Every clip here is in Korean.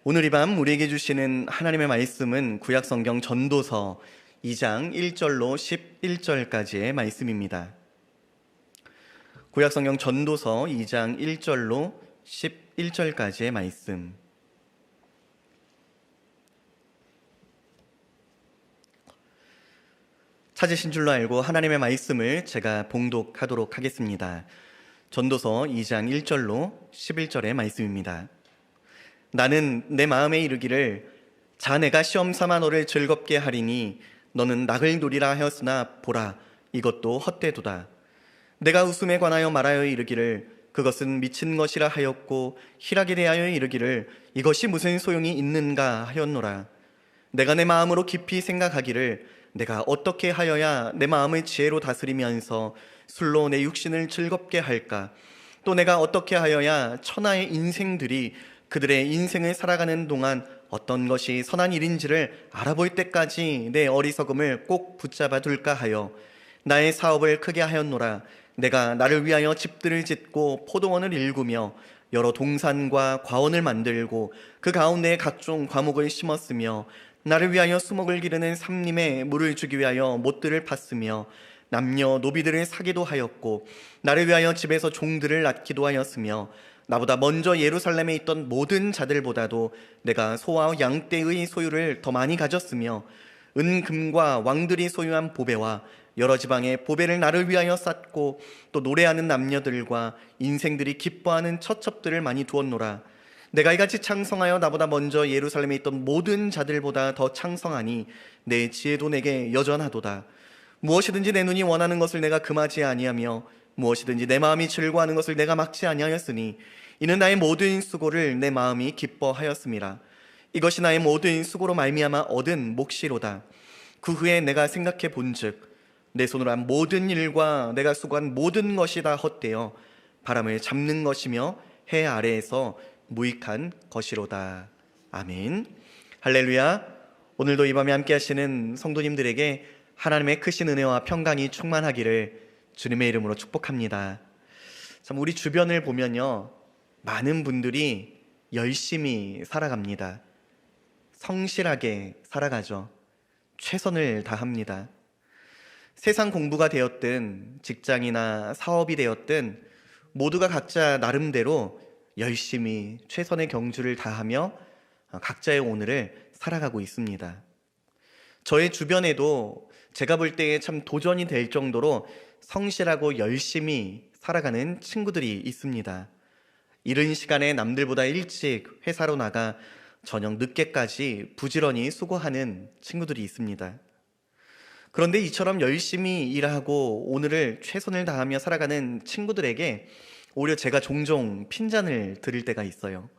오늘 이 밤 우리에게 주시는 하나님의 말씀은 구약성경 전도서 2장 1절로 11절까지의 말씀입니다. 구약성경 전도서 2장 1절로 11절까지의 말씀. 찾으신 줄로 알고 하나님의 말씀을 제가 봉독하도록 하겠습니다. 전도서 2장 1절로 11절의 말씀입니다. 나는 내 마음에 이르기를 자네가 시험 삼아 너를 즐겁게 하리니 너는 낙을 누리라 하였으나 보라 이것도 헛되도다. 내가 웃음에 관하여 말하여 이르기를 그것은 미친 것이라 하였고 희락에 대하여 이르기를 이것이 무슨 소용이 있는가 하였노라. 내가 내 마음으로 깊이 생각하기를 내가 어떻게 하여야 내 마음을 지혜로 다스리면서 술로 내 육신을 즐겁게 할까? 또 내가 어떻게 하여야 천하의 인생들이 그들의 인생을 살아가는 동안 어떤 것이 선한 일인지를 알아볼 때까지 내 어리석음을 꼭 붙잡아 둘까 하여 나의 사업을 크게 하였노라. 내가 나를 위하여 집들을 짓고 포도원을 일구며 여러 동산과 과원을 만들고 그 가운데에 각종 과목을 심었으며 나를 위하여 수목을 기르는 삼림에 물을 주기 위하여 못들을 팠으며 남녀 노비들을 사기도 하였고 나를 위하여 집에서 종들을 낳기도 하였으며 나보다 먼저 예루살렘에 있던 모든 자들보다도 내가 소와 양떼의 소유를 더 많이 가졌으며 은금과 왕들이 소유한 보배와 여러 지방의 보배를 나를 위하여 쌓고 또 노래하는 남녀들과 인생들이 기뻐하는 처첩들을 많이 두었노라. 내가 이같이 창성하여 나보다 먼저 예루살렘에 있던 모든 자들보다 더 창성하니 내 지혜도 내게 여전하도다. 무엇이든지 내 눈이 원하는 것을 내가 금하지 아니하며 무엇이든지 내 마음이 즐거워하는 것을 내가 막지 아니하였으니 이는 나의 모든 수고를 내 마음이 기뻐하였음이라. 이것이 나의 모든 수고로 말미암아 얻은 몫이로다. 그 후에 내가 생각해 본즉 내 손으로 한 모든 일과 내가 수고한 모든 것이 다 헛되어 바람을 잡는 것이며 해 아래에서 무익한 것이로다. 아멘. 할렐루야. 오늘도 이 밤에 함께 하시는 성도님들에게 하나님의 크신 은혜와 평강이 충만하기를 주님의 이름으로 축복합니다. 참 우리 주변을 보면요, 많은 분들이 열심히 살아갑니다. 성실하게 살아가죠. 최선을 다합니다. 세상 공부가 되었든 직장이나 사업이 되었든 모두가 각자 나름대로 열심히 최선의 경주를 다하며 각자의 오늘을 살아가고 있습니다. 저의 주변에도 제가 볼 때에 참 도전이 될 정도로 성실하고 열심히 살아가는 친구들이 있습니다. 이른 시간에 남들보다 일찍 회사로 나가 저녁 늦게까지 부지런히 수고하는 친구들이 있습니다. 그런데 이처럼 열심히 일하고 오늘을 최선을 다하며 살아가는 친구들에게 오히려 제가 종종 핀잔을 드릴 때가 있어요.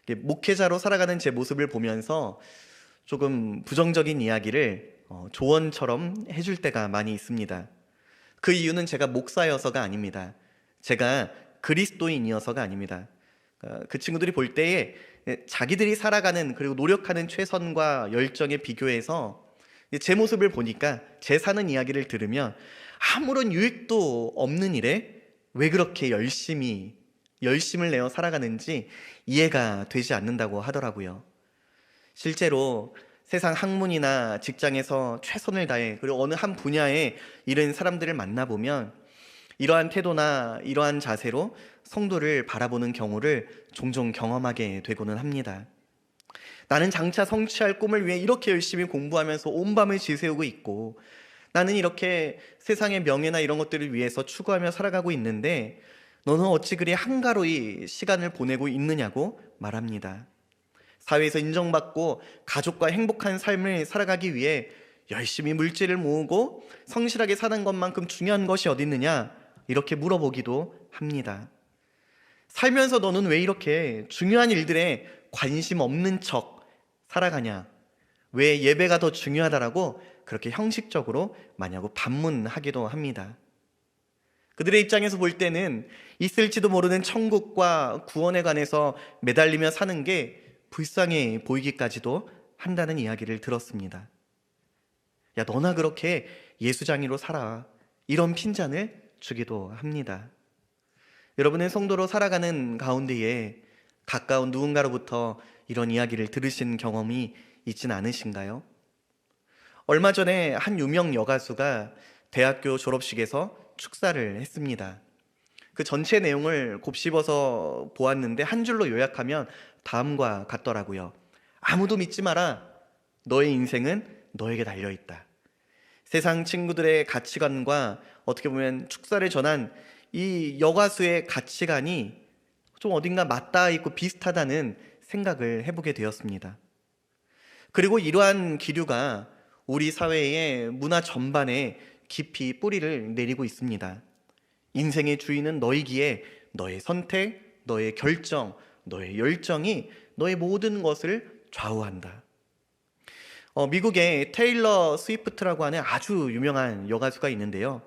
목회자로 살아가는 제 모습을 보면서 조금 부정적인 이야기를 조언처럼 해줄 때가 많이 있습니다. 그 이유는 제가 목사여서가 아닙니다. 제가 그리스도인이어서가 아닙니다. 그 친구들이 볼 때에 자기들이 살아가는 그리고 노력하는 최선과 열정에 비교해서 제 모습을 보니까 제 사는 이야기를 들으면 아무런 유익도 없는 일에 왜 그렇게 열심을 내어 살아가는지 이해가 되지 않는다고 하더라고요. 실제로 세상 학문이나 직장에서 최선을 다해 그리고 어느 한 분야에 이른 사람들을 만나보면 이러한 태도나 이러한 자세로 성도를 바라보는 경우를 종종 경험하게 되고는 합니다. 나는 장차 성취할 꿈을 위해 이렇게 열심히 공부하면서 온 밤을 지새우고 있고 나는 이렇게 세상의 명예나 이런 것들을 위해서 추구하며 살아가고 있는데 너는 어찌 그리 한가로이 시간을 보내고 있느냐고 말합니다. 사회에서 인정받고 가족과 행복한 삶을 살아가기 위해 열심히 물질을 모으고 성실하게 사는 것만큼 중요한 것이 어디 있느냐 이렇게 물어보기도 합니다. 살면서 너는 왜 이렇게 중요한 일들에 관심 없는 척 살아가냐? 왜 예배가 더 중요하다라고 그렇게 형식적으로 많이 하고 반문하기도 합니다. 그들의 입장에서 볼 때는 있을지도 모르는 천국과 구원에 관해서 매달리며 사는 게 불쌍해 보이기까지도 한다는 이야기를 들었습니다. 야, 너나 그렇게 예수장이로 살아. 이런 핀잔을 주기도 합니다. 여러분의 성도로 살아가는 가운데에 가까운 누군가로부터 이런 이야기를 들으신 경험이 있진 않으신가요? 얼마 전에 한 유명 여가수가 대학교 졸업식에서 축사를 했습니다. 그 전체 내용을 곱씹어서 보았는데 한 줄로 요약하면 다음과 같더라고요. 아무도 믿지 마라. 너의 인생은 너에게 달려있다. 세상 친구들의 가치관과 어떻게 보면 축사를 전한 이 여가수의 가치관이 좀 어딘가 맞닿아 있고 비슷하다는 생각을 해보게 되었습니다. 그리고 이러한 기류가 우리 사회의 문화 전반에 깊이 뿌리를 내리고 있습니다. 인생의 주인은 너이기에 너의 선택, 너의 결정, 너의 열정이 너의 모든 것을 좌우한다. 미국의 테일러 스위프트라고 하는 아주 유명한 여가수가 있는데요.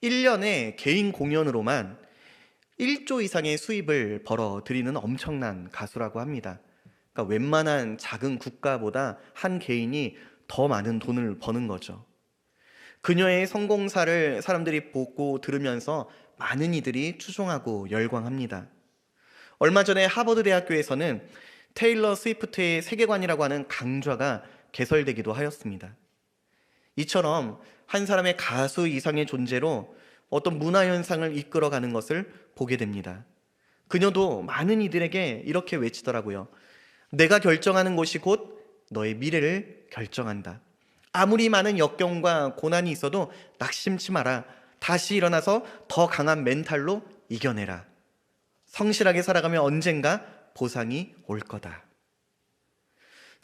1년에 개인 공연으로만 1조 이상의 수입을 벌어들이는 엄청난 가수라고 합니다. 그러니까 웬만한 작은 국가보다 한 개인이 더 많은 돈을 버는 거죠. 그녀의 성공사를 사람들이 보고 들으면서 많은 이들이 추종하고 열광합니다. 얼마 전에 하버드 대학교에서는 테일러 스위프트의 세계관이라고 하는 강좌가 개설되기도 하였습니다. 이처럼 한 사람의 가수 이상의 존재로 어떤 문화현상을 이끌어가는 것을 보게 됩니다. 그녀도 많은 이들에게 이렇게 외치더라고요. 내가 결정하는 것이 곧 너의 미래를 결정한다. 아무리 많은 역경과 고난이 있어도 낙심치 마라. 다시 일어나서 더 강한 멘탈로 이겨내라. 성실하게 살아가면 언젠가 보상이 올 거다.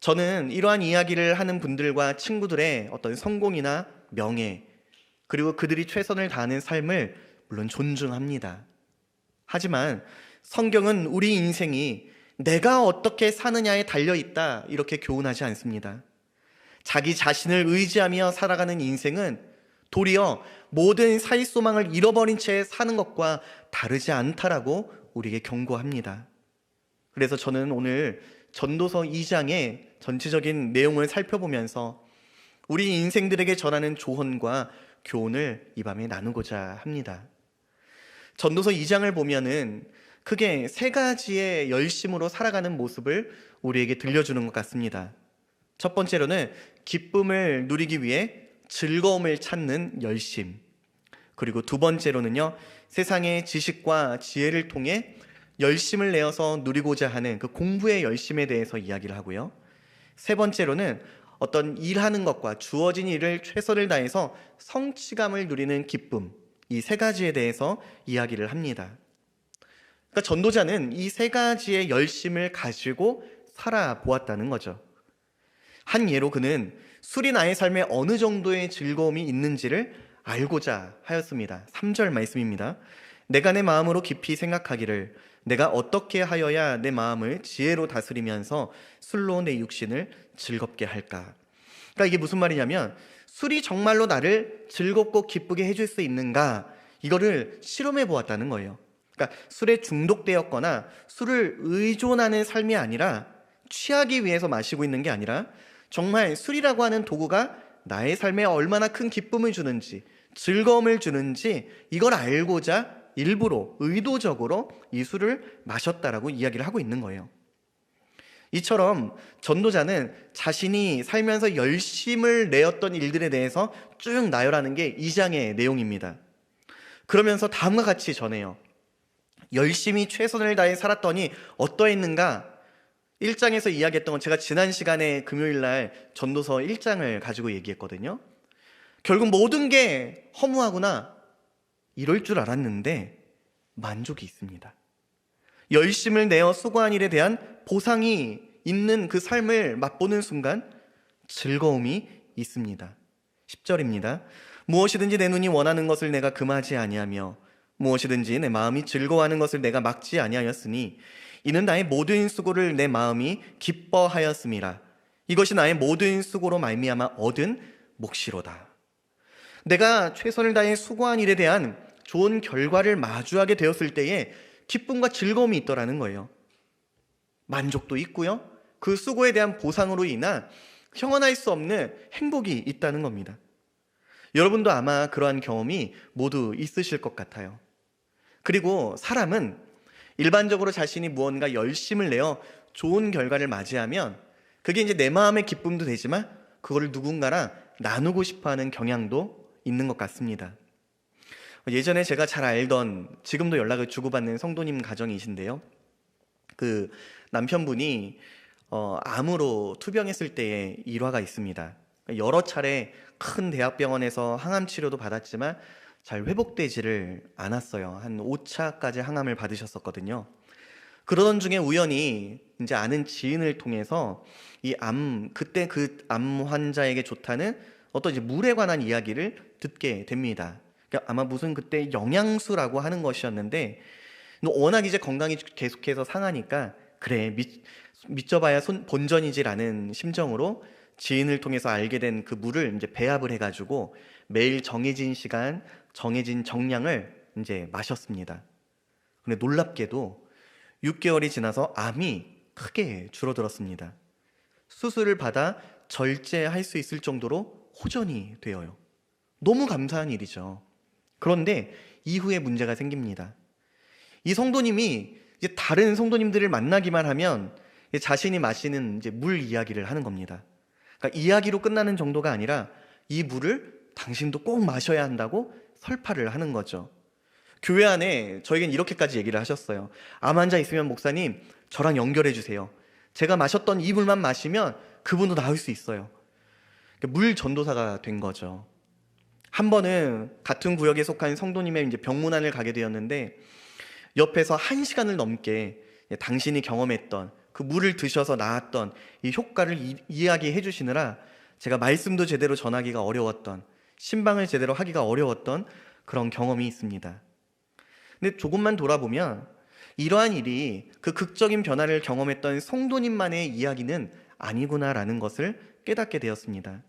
저는 이러한 이야기를 하는 분들과 친구들의 어떤 성공이나 명예, 그리고 그들이 최선을 다하는 삶을 물론 존중합니다. 하지만 성경은 우리 인생이 내가 어떻게 사느냐에 달려있다 이렇게 교훈하지 않습니다. 자기 자신을 의지하며 살아가는 인생은 도리어 모든 사익소망을 잃어버린 채 사는 것과 다르지 않다라고 우리에게 경고합니다. 그래서 저는 오늘 전도서 2장의 전체적인 내용을 살펴보면서 우리 인생들에게 전하는 조언과 교훈을 이 밤에 나누고자 합니다. 전도서 2장을 보면은 크게 세 가지의 열심으로 살아가는 모습을 우리에게 들려주는 것 같습니다. 첫 번째로는 기쁨을 누리기 위해 즐거움을 찾는 열심. 그리고 두 번째로는요, 세상의 지식과 지혜를 통해 열심을 내어서 누리고자 하는 그 공부의 열심에 대해서 이야기를 하고요. 세 번째로는 어떤 일하는 것과 주어진 일을 최선을 다해서 성취감을 누리는 기쁨, 이 세 가지에 대해서 이야기를 합니다. 그러니까 전도자는 이 세 가지의 열심을 가지고 살아보았다는 거죠. 한 예로 그는 술이 나의 삶에 어느 정도의 즐거움이 있는지를 알고자 하였습니다. 3절 말씀입니다. 내가 내 마음으로 깊이 생각하기를 내가 어떻게 하여야 내 마음을 지혜로 다스리면서 술로 내 육신을 즐겁게 할까? 그러니까 이게 무슨 말이냐면 술이 정말로 나를 즐겁고 기쁘게 해줄 수 있는가? 이거를 실험해 보았다는 거예요. 그러니까 술에 중독되었거나 술을 의존하는 삶이 아니라 취하기 위해서 마시고 있는 게 아니라 정말 술이라고 하는 도구가 나의 삶에 얼마나 큰 기쁨을 주는지 즐거움을 주는지 이걸 알고자 일부러 의도적으로 이 술을 마셨다라고 이야기를 하고 있는 거예요. 이처럼 전도자는 자신이 살면서 열심을 내었던 일들에 대해서 쭉 나열하는 게 2장의 내용입니다. 그러면서 다음과 같이 전해요. 열심히 최선을 다해 살았더니 어떠했는가? 1장에서 이야기했던 건 제가 지난 시간에 금요일날 전도서 1장을 가지고 얘기했거든요. 결국 모든 게 허무하구나 이럴 줄 알았는데 만족이 있습니다. 열심을 내어 수고한 일에 대한 보상이 있는 그 삶을 맛보는 순간 즐거움이 있습니다. 10절입니다. 무엇이든지 내 눈이 원하는 것을 내가 금하지 아니하며 무엇이든지 내 마음이 즐거워하는 것을 내가 막지 아니하였으니 이는 나의 모든 수고를 내 마음이 기뻐하였음이라. 이것이 나의 모든 수고로 말미암아 얻은 몫이로다. 내가 최선을 다해 수고한 일에 대한 좋은 결과를 마주하게 되었을 때에 기쁨과 즐거움이 있더라는 거예요. 만족도 있고요. 그 수고에 대한 보상으로 인한 형언할 수 없는 행복이 있다는 겁니다. 여러분도 아마 그러한 경험이 모두 있으실 것 같아요. 그리고 사람은 일반적으로 자신이 무언가 열심을 내어 좋은 결과를 맞이하면 그게 이제 내 마음의 기쁨도 되지만 그거를 누군가랑 나누고 싶어하는 경향도 있는 것 같습니다. 예전에 제가 잘 알던, 지금도 연락을 주고받는 성도님 가정이신데요. 그 남편분이 암으로 투병했을 때의 일화가 있습니다. 여러 차례 큰 대학병원에서 항암 치료도 받았지만 잘 회복되지를 않았어요. 한 5차까지 항암을 받으셨었거든요. 그러던 중에 우연히 이제 아는 지인을 통해서 그때 그 암 환자에게 좋다는 어떤 이제 물에 관한 이야기를 듣게 됩니다. 그러니까 아마 무슨 그때 영양수라고 하는 것이었는데, 워낙 이제 건강이 계속해서 상하니까 그래 믿져봐야 본전이지라는 심정으로 지인을 통해서 알게 된 그 물을 이제 배합을 해가지고 매일 정해진 시간, 정해진 정량을 이제 마셨습니다. 근데 놀랍게도 6개월이 지나서 암이 크게 줄어들었습니다. 수술을 받아 절제할 수 있을 정도로 호전이 되어요. 너무 감사한 일이죠. 그런데 이후에 문제가 생깁니다. 이 성도님이 이제 다른 성도님들을 만나기만 하면 자신이 마시는 이제 물 이야기를 하는 겁니다. 그러니까 이야기로 끝나는 정도가 아니라 이 물을 당신도 꼭 마셔야 한다고 설파를 하는 거죠. 교회 안에 저에겐 이렇게까지 얘기를 하셨어요. 암 환자 있으면 목사님 저랑 연결해 주세요. 제가 마셨던 이 물만 마시면 그분도 나을 수 있어요. 물 전도사가 된 거죠. 한 번은 같은 구역에 속한 성도님의 이제 병문안을 가게 되었는데, 옆에서 1시간을 넘게 당신이 경험했던 그 물을 드셔서 나았던 이 효과를 이야기해 주시느라 제가 말씀도 제대로 전하기가 어려웠던, 신방을 제대로 하기가 어려웠던 그런 경험이 있습니다. 근데 조금만 돌아보면 이러한 일이 그 극적인 변화를 경험했던 성도님만의 이야기는 아니구나라는 것을 깨닫게 되었습니다.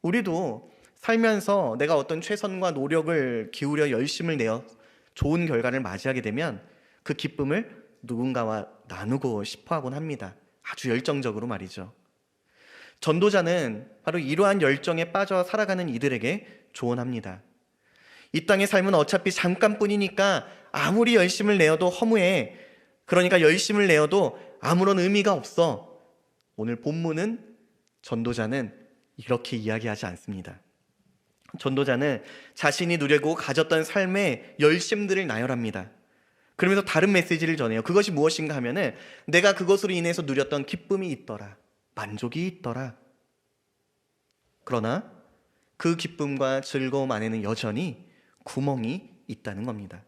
우리도 살면서 내가 어떤 최선과 노력을 기울여 열심을 내어 좋은 결과를 맞이하게 되면 그 기쁨을 누군가와 나누고 싶어 하곤 합니다. 아주 열정적으로 말이죠. 전도자는 바로 이러한 열정에 빠져 살아가는 이들에게 조언합니다. 이 땅의 삶은 어차피 잠깐뿐이니까 아무리 열심을 내어도 허무해. 그러니까 열심을 내어도 아무런 의미가 없어. 오늘 본문은 전도자는 이렇게 이야기하지 않습니다. 전도자는 자신이 누리고 가졌던 삶의 열심들을 나열합니다. 그러면서 다른 메시지를 전해요. 그것이 무엇인가 하면은 내가 그것으로 인해서 누렸던 기쁨이 있더라, 만족이 있더라. 그러나 그 기쁨과 즐거움 안에는 여전히 구멍이 있다는 겁니다.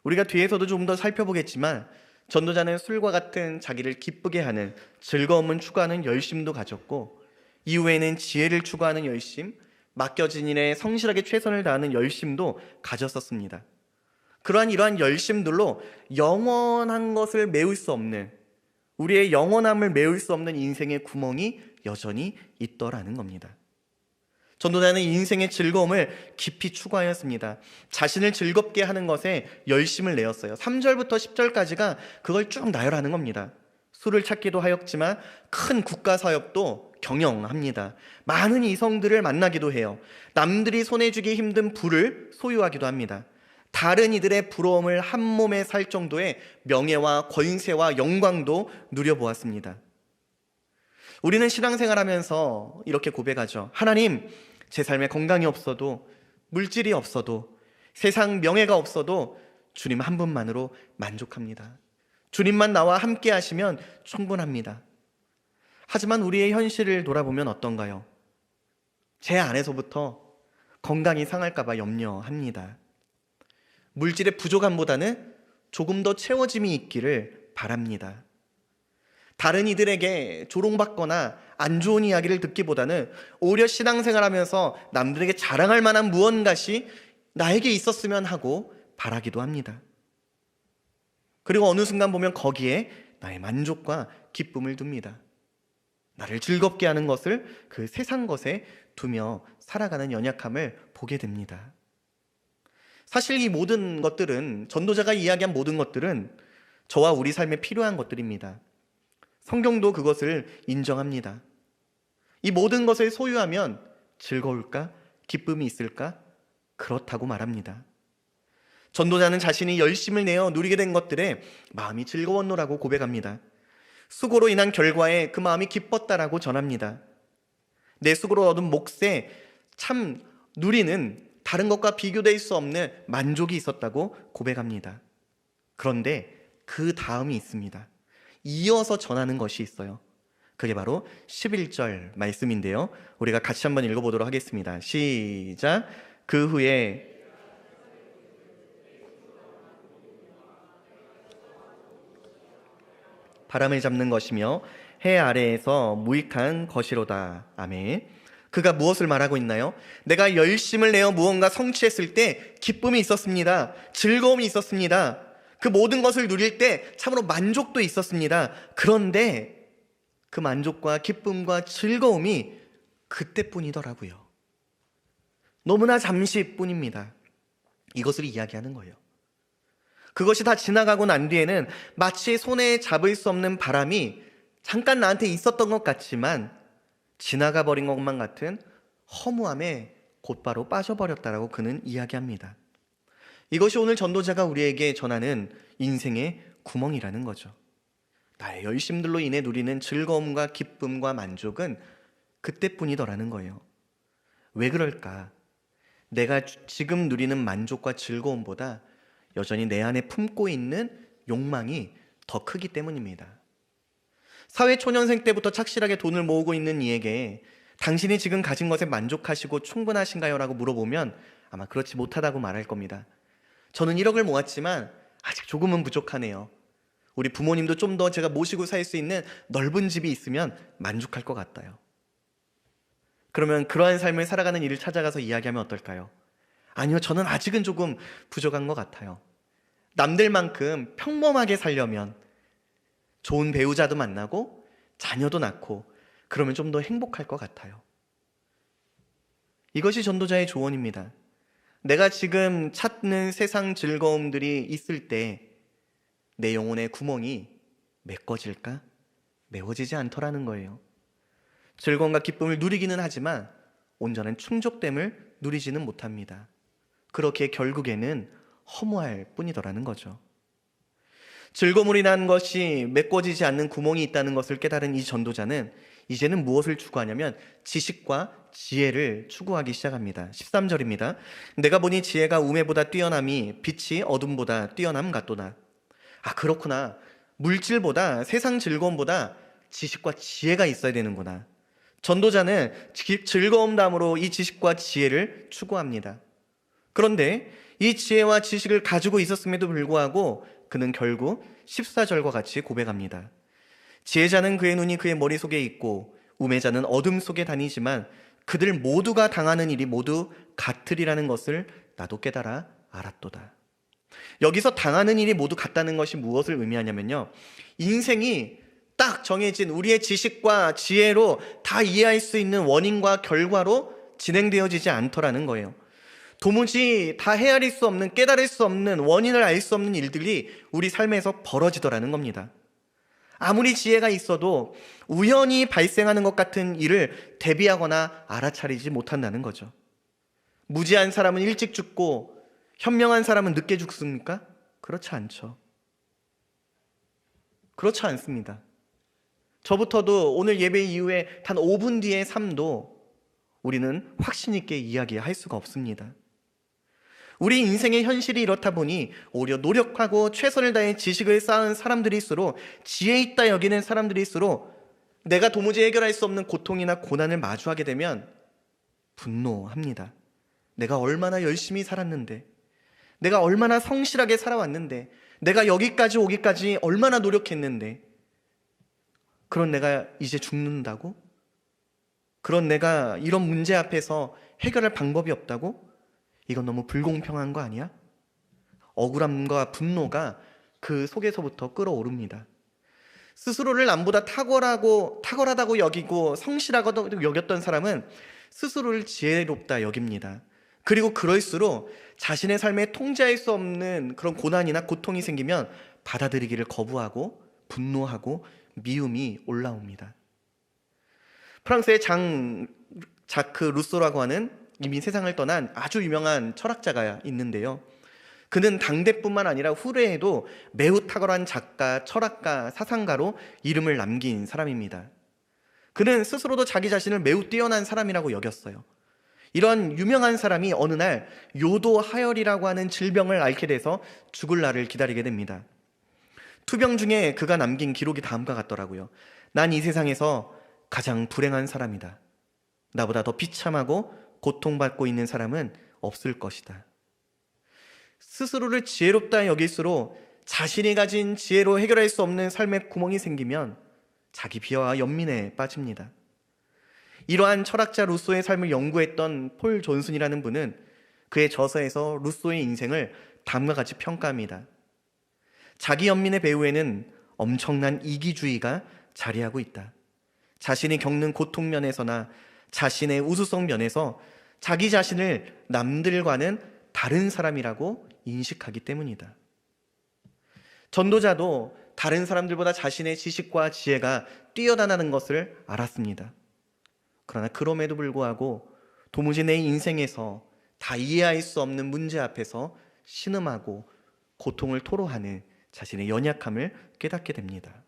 우리가 뒤에서도 좀 더 살펴보겠지만 전도자는 술과 같은 자기를 기쁘게 하는, 즐거움을 추구하는 열심도 가졌고, 이후에는 지혜를 추구하는 열심, 맡겨진 일에 성실하게 최선을 다하는 열심도 가졌었습니다. 이러한 열심들로 영원한 것을 메울 수 없는, 우리의 영원함을 메울 수 없는 인생의 구멍이 여전히 있더라는 겁니다. 전도자는 인생의 즐거움을 깊이 추구하였습니다. 자신을 즐겁게 하는 것에 열심을 내었어요. 3절부터 10절까지가 그걸 쭉 나열하는 겁니다. 술을 찾기도 하였지만 큰 국가 사업도 경영합니다. 많은 이성들을 만나기도 해요. 남들이 손에 쥐기 힘든 부를 소유하기도 합니다. 다른 이들의 부러움을 한 몸에 살 정도의 명예와 권세와 영광도 누려보았습니다. 우리는 신앙생활하면서 이렇게 고백하죠. 하나님, 제 삶에 건강이 없어도, 물질이 없어도, 세상 명예가 없어도 주님 한 분만으로 만족합니다. 주님만 나와 함께 하시면 충분합니다. 하지만 우리의 현실을 돌아보면 어떤가요? 제 안에서부터 건강이 상할까 봐 염려합니다. 물질의 부족함보다는 조금 더 채워짐이 있기를 바랍니다. 다른 이들에게 조롱받거나 안 좋은 이야기를 듣기보다는 오히려 신앙생활하면서 남들에게 자랑할 만한 무언가시 나에게 있었으면 하고 바라기도 합니다. 그리고 어느 순간 보면 거기에 나의 만족과 기쁨을 둡니다. 나를 즐겁게 하는 것을 그 세상 것에 두며 살아가는 연약함을 보게 됩니다. 사실 이 모든 것들은, 전도자가 이야기한 모든 것들은 저와 우리 삶에 필요한 것들입니다. 성경도 그것을 인정합니다. 이 모든 것을 소유하면 즐거울까? 기쁨이 있을까? 그렇다고 말합니다. 전도자는 자신이 열심을 내어 누리게 된 것들에 마음이 즐거웠노라고 고백합니다. 수고로 인한 결과에 그 마음이 기뻤다라고 전합니다. 내 수고로 얻은 몫에 참 누리는 다른 것과 비교될 수 없는 만족이 있었다고 고백합니다. 그런데 그 다음이 있습니다. 이어서 전하는 것이 있어요. 그게 바로 11절 말씀인데요. 우리가 같이 한번 읽어보도록 하겠습니다. 시작. 그 후에 바람을 잡는 것이며 해 아래에서 무익한 것이로다. 아멘. 그가 무엇을 말하고 있나요? 내가 열심을 내어 무언가 성취했을 때 기쁨이 있었습니다. 즐거움이 있었습니다. 그 모든 것을 누릴 때 참으로 만족도 있었습니다. 그런데 그 만족과 기쁨과 즐거움이 그때뿐이더라고요. 너무나 잠시뿐입니다. 이것을 이야기하는 거예요. 그것이 다 지나가고 난 뒤에는 마치 손에 잡을 수 없는 바람이 잠깐 나한테 있었던 것 같지만 지나가 버린 것만 같은 허무함에 곧바로 빠져버렸다라고 그는 이야기합니다. 이것이 오늘 전도자가 우리에게 전하는 인생의 구멍이라는 거죠. 나의 열심들로 인해 누리는 즐거움과 기쁨과 만족은 그때뿐이더라는 거예요. 왜 그럴까? 내가 지금 누리는 만족과 즐거움보다 여전히 내 안에 품고 있는 욕망이 더 크기 때문입니다. 사회초년생 때부터 착실하게 돈을 모으고 있는 이에게 당신이 지금 가진 것에 만족하시고 충분하신가요? 라고 물어보면 아마 그렇지 못하다고 말할 겁니다. 저는 1억을 모았지만 아직 조금은 부족하네요. 우리 부모님도 좀 더 제가 모시고 살 수 있는 넓은 집이 있으면 만족할 것 같아요. 그러면 그러한 삶을 살아가는 이를 찾아가서 이야기하면 어떨까요? 아니요, 저는 아직은 조금 부족한 것 같아요. 남들만큼 평범하게 살려면 좋은 배우자도 만나고 자녀도 낳고 그러면 좀 더 행복할 것 같아요. 이것이 전도자의 조언입니다. 내가 지금 찾는 세상 즐거움들이 있을 때 내 영혼의 구멍이 메꿔질까? 메워지지 않더라는 거예요. 즐거움과 기쁨을 누리기는 하지만 온전한 충족됨을 누리지는 못합니다. 그렇게 결국에는 허무할 뿐이더라는 거죠. 즐거움으로 인한 것이 메꿔지지 않는 구멍이 있다는 것을 깨달은 이 전도자는 이제는 무엇을 추구하냐면 지식과 지혜를 추구하기 시작합니다. 13절입니다. 내가 보니 지혜가 우매보다 뛰어남이 빛이 어둠보다 뛰어남 같도다. 아, 그렇구나. 물질보다, 세상 즐거움보다 지식과 지혜가 있어야 되는구나. 전도자는 즐거움 다음으로 이 지식과 지혜를 추구합니다. 그런데 이 지혜와 지식을 가지고 있었음에도 불구하고 그는 결국 14절과 같이 고백합니다. 지혜자는 그의 눈이 그의 머릿속에 있고 우매자는 어둠 속에 다니지만 그들 모두가 당하는 일이 모두 같으리라는 것을 나도 깨달아 알았도다. 여기서 당하는 일이 모두 같다는 것이 무엇을 의미하냐면요, 인생이 딱 정해진 우리의 지식과 지혜로 다 이해할 수 있는 원인과 결과로 진행되어지지 않더라는 거예요. 도무지 다 헤아릴 수 없는, 깨달을 수 없는, 원인을 알 수 없는 일들이 우리 삶에서 벌어지더라는 겁니다. 아무리 지혜가 있어도 우연히 발생하는 것 같은 일을 대비하거나 알아차리지 못한다는 거죠. 무지한 사람은 일찍 죽고 현명한 사람은 늦게 죽습니까? 그렇지 않죠. 그렇지 않습니다. 저부터도 오늘 예배 이후에 단 5분 뒤의 삶도 우리는 확신 있게 이야기할 수가 없습니다. 우리 인생의 현실이 이렇다 보니 오히려 노력하고 최선을 다해 지식을 쌓은 사람들일수록, 지혜 있다 여기는 사람들일수록 내가 도무지 해결할 수 없는 고통이나 고난을 마주하게 되면 분노합니다. 내가 얼마나 열심히 살았는데, 내가 얼마나 성실하게 살아왔는데, 내가 여기까지 오기까지 얼마나 노력했는데, 그런 내가 이제 죽는다고? 그런 내가 이런 문제 앞에서 해결할 방법이 없다고? 이건 너무 불공평한 거 아니야? 억울함과 분노가 그 속에서부터 끓어오릅니다. 스스로를 남보다 탁월하다고 여기고 성실하다고 여겼던 사람은 스스로를 지혜롭다 여깁니다. 그리고 그럴수록 자신의 삶에 통제할 수 없는 그런 고난이나 고통이 생기면 받아들이기를 거부하고 분노하고 미움이 올라옵니다. 프랑스의 장 자크 루소라고 하는 이미 세상을 떠난 아주 유명한 철학자가 있는데요, 그는 당대뿐만 아니라 후래에도 매우 탁월한 작가, 철학가, 사상가로 이름을 남긴 사람입니다. 그는 스스로도 자기 자신을 매우 뛰어난 사람이라고 여겼어요. 이런 유명한 사람이 어느 날 요도하열이라고 하는 질병을 앓게 돼서 죽을 날을 기다리게 됩니다. 투병 중에 그가 남긴 기록이 다음과 같더라고요. 난 이 세상에서 가장 불행한 사람이다. 나보다 더 비참하고 고통받고 있는 사람은 없을 것이다. 스스로를 지혜롭다 여길수록 자신이 가진 지혜로 해결할 수 없는 삶의 구멍이 생기면 자기 비하와 연민에 빠집니다. 이러한 철학자 루소의 삶을 연구했던 폴 존슨이라는 분은 그의 저서에서 루소의 인생을 다음과 같이 평가합니다. 자기 연민의 배후에는 엄청난 이기주의가 자리하고 있다. 자신이 겪는 고통 면에서나 자신의 우수성 면에서 자기 자신을 남들과는 다른 사람이라고 인식하기 때문이다. 전도자도 다른 사람들보다 자신의 지식과 지혜가 뛰어나다는 것을 알았습니다. 그러나 그럼에도 불구하고 도무지 내 인생에서 다 이해할 수 없는 문제 앞에서 신음하고 고통을 토로하는 자신의 연약함을 깨닫게 됩니다.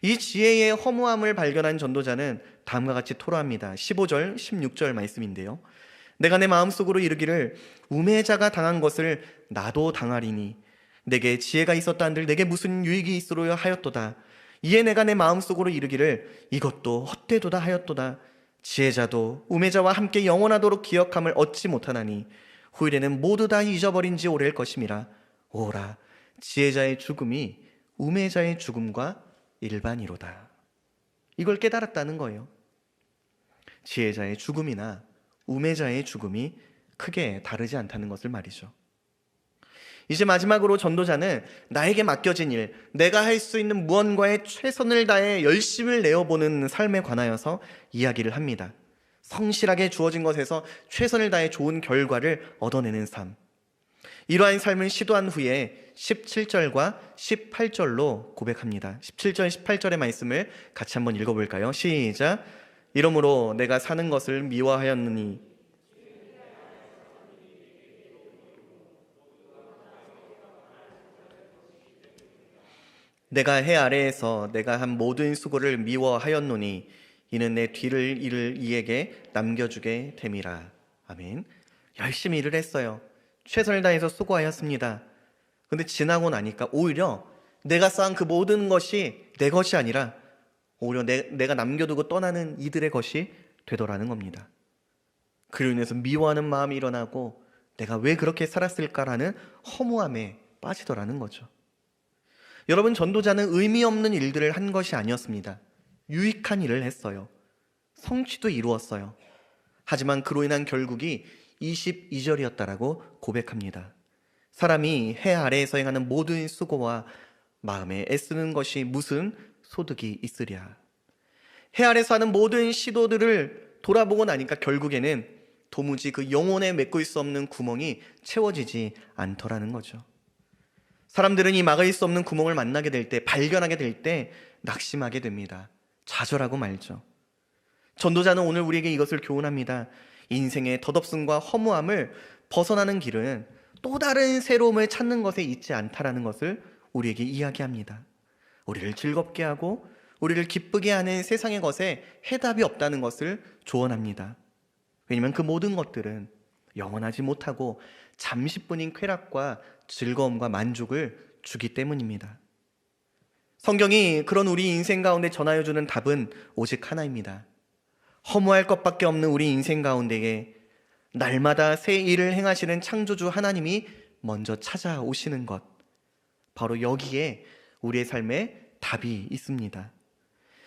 이 지혜의 허무함을 발견한 전도자는 다음과 같이 토로합니다. 15절, 16절 말씀인데요. 내가 내 마음속으로 이르기를 우매자가 당한 것을 나도 당하리니 내게 지혜가 있었다 한들 내게 무슨 유익이 있으려 하였도다. 이에 내가 내 마음속으로 이르기를 이것도 헛되도다 하였도다. 지혜자도 우매자와 함께 영원하도록 기억함을 얻지 못하나니 후일에는 모두 다 잊어버린 지 오래일 것임이라. 오라, 지혜자의 죽음이 우매자의 죽음과 일반이로다. 이걸 깨달았다는 거예요. 지혜자의 죽음이나 우매자의 죽음이 크게 다르지 않다는 것을 말이죠. 이제 마지막으로 전도자는 나에게 맡겨진 일, 내가 할 수 있는 무언가에 최선을 다해 열심을 내어보는 삶에 관하여서 이야기를 합니다. 성실하게 주어진 것에서 최선을 다해 좋은 결과를 얻어내는 삶. 이러한 삶을 시도한 후에 17절과 18절로 고백합니다. 17절, 18절의 말씀을 같이 한번 읽어볼까요? 시작. 이러므로 내가 사는 것을 미워하였느니 내가 해 아래에서 내가 한 모든 수고를 미워하였노니 이는 내 뒤를 이를 이에게 남겨주게 됨이라. 아멘. 열심히 일을 했어요. 최선을 다해서 수고하였습니다. 근데 지나고 나니까 오히려 내가 쌓은 그 모든 것이 내 것이 아니라 오히려 내가 남겨두고 떠나는 이들의 것이 되더라는 겁니다. 그로 인해서 미워하는 마음이 일어나고 내가 왜 그렇게 살았을까라는 허무함에 빠지더라는 거죠. 여러분, 전도자는 의미 없는 일들을 한 것이 아니었습니다. 유익한 일을 했어요. 성취도 이루었어요. 하지만 그로 인한 결국이 22절이었다라고 고백합니다. 사람이 해 아래에서 행하는 모든 수고와 마음에 애쓰는 것이 무슨 소득이 있으랴. 해 아래서 하는 모든 시도들을 돌아보고 나니까 결국에는 도무지 그 영혼에 메꿀 수 없는 구멍이 채워지지 않더라는 거죠. 사람들은 이 막을 수 없는 구멍을 만나게 될 때, 발견하게 될 때 낙심하게 됩니다. 좌절하고 말죠. 전도자는 오늘 우리에게 이것을 교훈합니다. 인생의 덧없음과 허무함을 벗어나는 길은 또 다른 새로움을 찾는 것에 있지 않다라는 것을 우리에게 이야기합니다. 우리를 즐겁게 하고 우리를 기쁘게 하는 세상의 것에 해답이 없다는 것을 조언합니다. 왜냐하면 그 모든 것들은 영원하지 못하고 잠시뿐인 쾌락과 즐거움과 만족을 주기 때문입니다. 성경이 그런 우리 인생 가운데 전하여주는 답은 오직 하나입니다. 허무할 것밖에 없는 우리 인생 가운데에 날마다 새 일을 행하시는 창조주 하나님이 먼저 찾아오시는 것, 바로 여기에 우리의 삶에 답이 있습니다.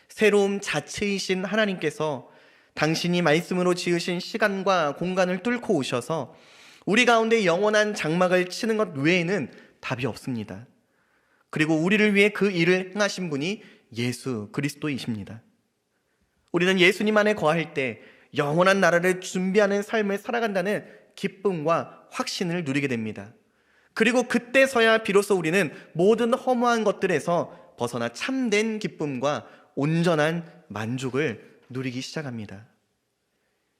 새로움 자체이신 하나님께서 당신이 말씀으로 지으신 시간과 공간을 뚫고 오셔서 우리 가운데 영원한 장막을 치는 것 외에는 답이 없습니다. 그리고 우리를 위해 그 일을 행하신 분이 예수 그리스도이십니다. 우리는 예수님 안에 거할 때 영원한 나라를 준비하는 삶을 살아간다는 기쁨과 확신을 누리게 됩니다. 그리고 그때서야 비로소 우리는 모든 허무한 것들에서 벗어나 참된 기쁨과 온전한 만족을 누리기 시작합니다.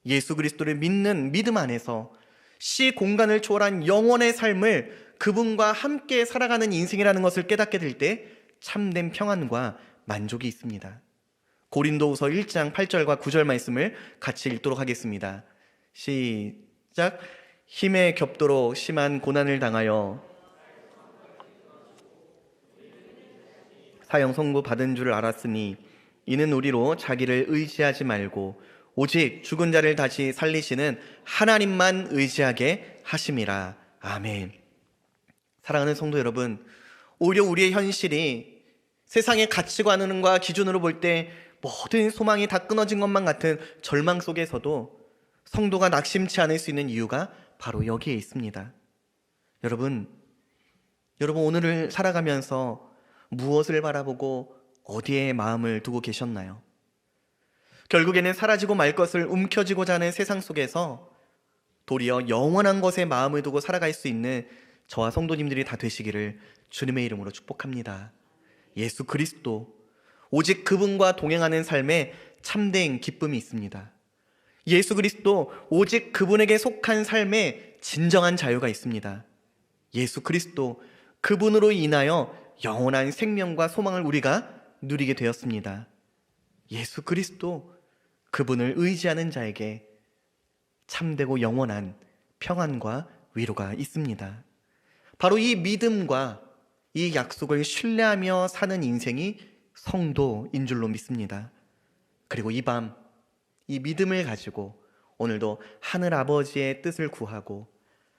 예수 그리스도를 믿는 믿음 안에서 시 공간을 초월한 영원의 삶을 그분과 함께 살아가는 인생이라는 것을 깨닫게 될 때 참된 평안과 만족이 있습니다. 고린도후서 1장 8절과 9절 말씀을 같이 읽도록 하겠습니다. 시작. 힘에 겹도록 심한 고난을 당하여 사형 선고 받은 줄 알았으니 이는 우리로 자기를 의지하지 말고 오직 죽은 자를 다시 살리시는 하나님만 의지하게 하심이라. 아멘. 사랑하는 성도 여러분, 오히려 우리의 현실이 세상의 가치관과 기준으로 볼 때 모든 소망이 다 끊어진 것만 같은 절망 속에서도 성도가 낙심치 않을 수 있는 이유가 바로 여기에 있습니다. 여러분 오늘을 살아가면서 무엇을 바라보고 어디에 마음을 두고 계셨나요? 결국에는 사라지고 말 것을 움켜쥐고자 하는 세상 속에서 도리어 영원한 것에 마음을 두고 살아갈 수 있는 저와 성도님들이 다 되시기를 주님의 이름으로 축복합니다. 예수 그리스도, 오직 그분과 동행하는 삶에 참된 기쁨이 있습니다. 예수 그리스도, 오직 그분에게 속한 삶에 진정한 자유가 있습니다. 예수 그리스도, 그분으로 인하여 영원한 생명과 소망을 우리가 누리게 되었습니다. 예수 그리스도, 그분을 의지하는 자에게 참되고 영원한 평안과 위로가 있습니다. 바로 이 믿음과 이 약속을 신뢰하며 사는 인생이 성도인 줄로 믿습니다. 그리고 이 밤, 이 믿음을 가지고 오늘도 하늘 아버지의 뜻을 구하고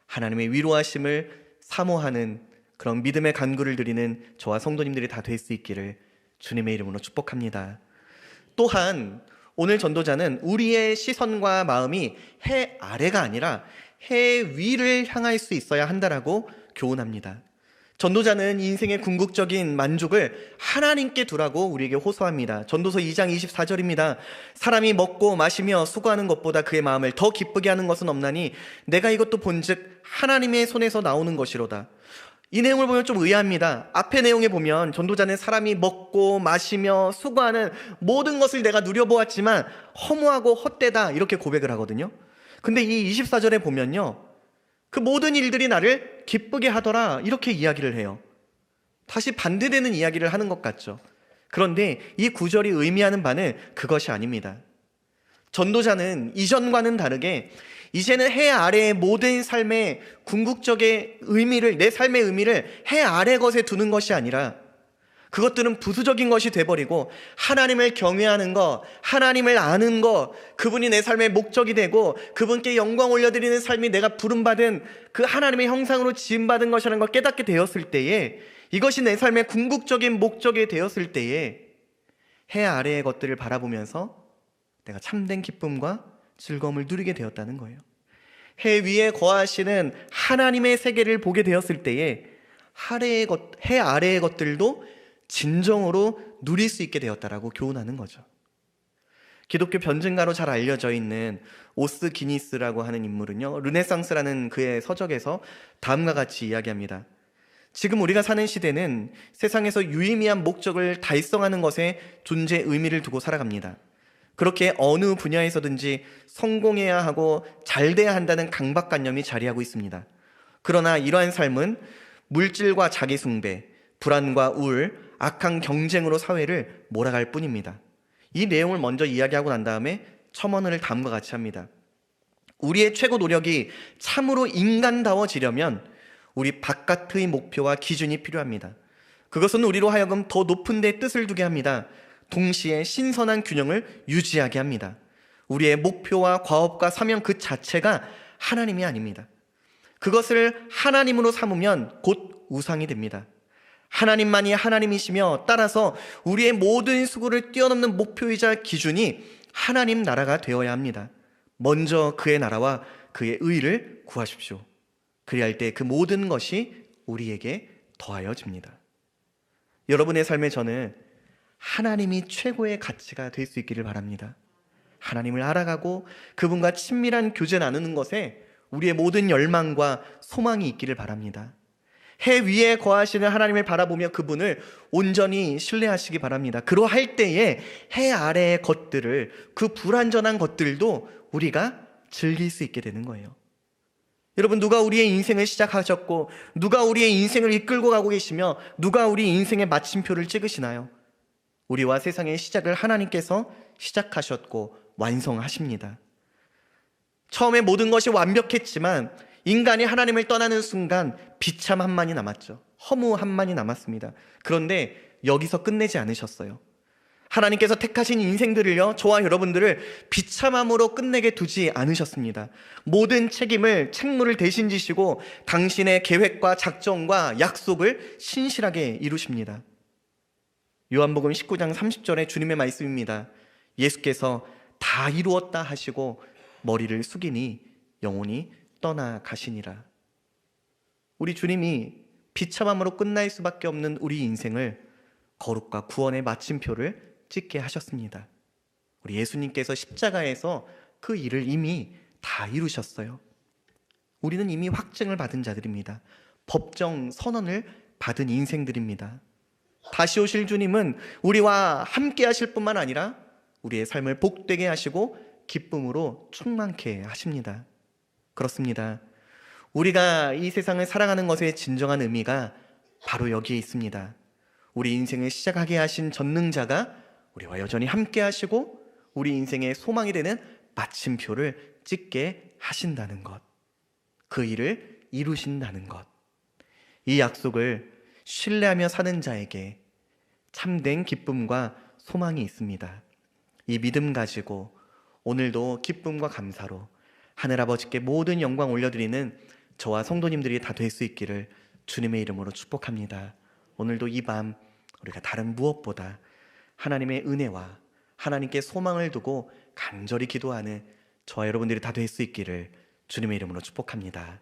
하나님의 위로하심을 사모하는 그런 믿음의 간구를 드리는 저와 성도님들이 다 될 수 있기를 주님의 이름으로 축복합니다. 또한 오늘 전도자는 우리의 시선과 마음이 해 아래가 아니라 해 위를 향할 수 있어야 한다라고 교훈합니다. 전도자는 인생의 궁극적인 만족을 하나님께 두라고 우리에게 호소합니다. 전도서 2장 24절입니다. 사람이 먹고 마시며 수고하는 것보다 그의 마음을 더 기쁘게 하는 것은 없나니 내가 이것도 본즉 하나님의 손에서 나오는 것이로다. 이 내용을 보면 좀 의아합니다. 앞의 내용에 보면 전도자는 사람이 먹고 마시며 수고하는 모든 것을 내가 누려보았지만 허무하고 헛되다 이렇게 고백을 하거든요. 근데 이 24절에 보면요, 그 모든 일들이 나를 기쁘게 하더라 이렇게 이야기를 해요. 다시 반대되는 이야기를 하는 것 같죠. 그런데 이 구절이 의미하는 바는 그것이 아닙니다. 전도자는 이전과는 다르게 이제는 해 아래의 모든 삶의 궁극적인 의미를, 내 삶의 의미를 해 아래 것에 두는 것이 아니라 그것들은 부수적인 것이 돼버리고 하나님을 경외하는 것, 하나님을 아는 것, 그분이 내 삶의 목적이 되고 그분께 영광 올려드리는 삶이 내가 부름받은 그 하나님의 형상으로 지음받은 것이라는 걸 깨닫게 되었을 때에, 이것이 내 삶의 궁극적인 목적이 되었을 때에 해 아래의 것들을 바라보면서 내가 참된 기쁨과 즐거움을 누리게 되었다는 거예요. 해 위에 거하시는 하나님의 세계를 보게 되었을 때에 해 아래의 것들도 진정으로 누릴 수 있게 되었다라고 교훈하는 거죠. 기독교 변증가로 잘 알려져 있는 오스 기니스라고 하는 인물은요, 르네상스라는 그의 서적에서 다음과 같이 이야기합니다. 지금 우리가 사는 시대는 세상에서 유의미한 목적을 달성하는 것에 존재 의미를 두고 살아갑니다. 그렇게 어느 분야에서든지 성공해야 하고 잘 돼야 한다는 강박관념이 자리하고 있습니다. 그러나 이러한 삶은 물질과 자기숭배, 불안과 우울, 악한 경쟁으로 사회를 몰아갈 뿐입니다. 이 내용을 먼저 이야기하고 난 다음에 첨언을 다음과 같이 합니다. 우리의 최고 노력이 참으로 인간다워지려면 우리 바깥의 목표와 기준이 필요합니다. 그것은 우리로 하여금 더 높은 데 뜻을 두게 합니다. 동시에 신선한 균형을 유지하게 합니다. 우리의 목표와 과업과 사명 그 자체가 하나님이 아닙니다. 그것을 하나님으로 삼으면 곧 우상이 됩니다. 하나님만이 하나님이시며 따라서 우리의 모든 수고를 뛰어넘는 목표이자 기준이 하나님 나라가 되어야 합니다. 먼저 그의 나라와 그의 의를 구하십시오. 그리할 때 그 모든 것이 우리에게 더하여집니다. 여러분의 삶에 저는 하나님이 최고의 가치가 될 수 있기를 바랍니다. 하나님을 알아가고 그분과 친밀한 교제 나누는 것에 우리의 모든 열망과 소망이 있기를 바랍니다. 해 위에 거하시는 하나님을 바라보며 그분을 온전히 신뢰하시기 바랍니다. 그러할 때에 해 아래의 것들을, 그 불완전한 것들도 우리가 즐길 수 있게 되는 거예요. 여러분, 누가 우리의 인생을 시작하셨고 누가 우리의 인생을 이끌고 가고 계시며 누가 우리 인생의 마침표를 찍으시나요? 우리와 세상의 시작을 하나님께서 시작하셨고 완성하십니다. 처음에 모든 것이 완벽했지만 인간이 하나님을 떠나는 순간 비참함만이 남았죠. 허무함만이 남았습니다. 그런데 여기서 끝내지 않으셨어요. 하나님께서 택하신 인생들을요, 저와 여러분들을 비참함으로 끝내게 두지 않으셨습니다. 모든 책무를 대신 지시고 당신의 계획과 작정과 약속을 신실하게 이루십니다. 요한복음 19장 30절에 주님의 말씀입니다. 예수께서 다 이루었다 하시고 머리를 숙이니 영혼이 떠나가시니라. 우리 주님이 비참함으로 끝날 수밖에 없는 우리 인생을 거룩과 구원의 마침표를 찍게 하셨습니다. 우리 예수님께서 십자가에서 그 일을 이미 다 이루셨어요. 우리는 이미 확증을 받은 자들입니다. 법정 선언을 받은 인생들입니다. 다시 오실 주님은 우리와 함께 하실 뿐만 아니라 우리의 삶을 복되게 하시고 기쁨으로 충만케 하십니다. 그렇습니다. 우리가 이 세상을 살아가는 것의 진정한 의미가 바로 여기에 있습니다. 우리 인생을 시작하게 하신 전능자가 우리와 여전히 함께 하시고 우리 인생의 소망이 되는 마침표를 찍게 하신다는 것, 그 일을 이루신다는 것, 이 약속을 신뢰하며 사는 자에게 참된 기쁨과 소망이 있습니다. 이 믿음 가지고 오늘도 기쁨과 감사로 하늘아버지께 모든 영광 올려드리는 저와 성도님들이 다 될 수 있기를 주님의 이름으로 축복합니다. 오늘도 이 밤 우리가 다른 무엇보다 하나님의 은혜와 하나님께 소망을 두고 간절히 기도하는 저와 여러분들이 다 될 수 있기를 주님의 이름으로 축복합니다.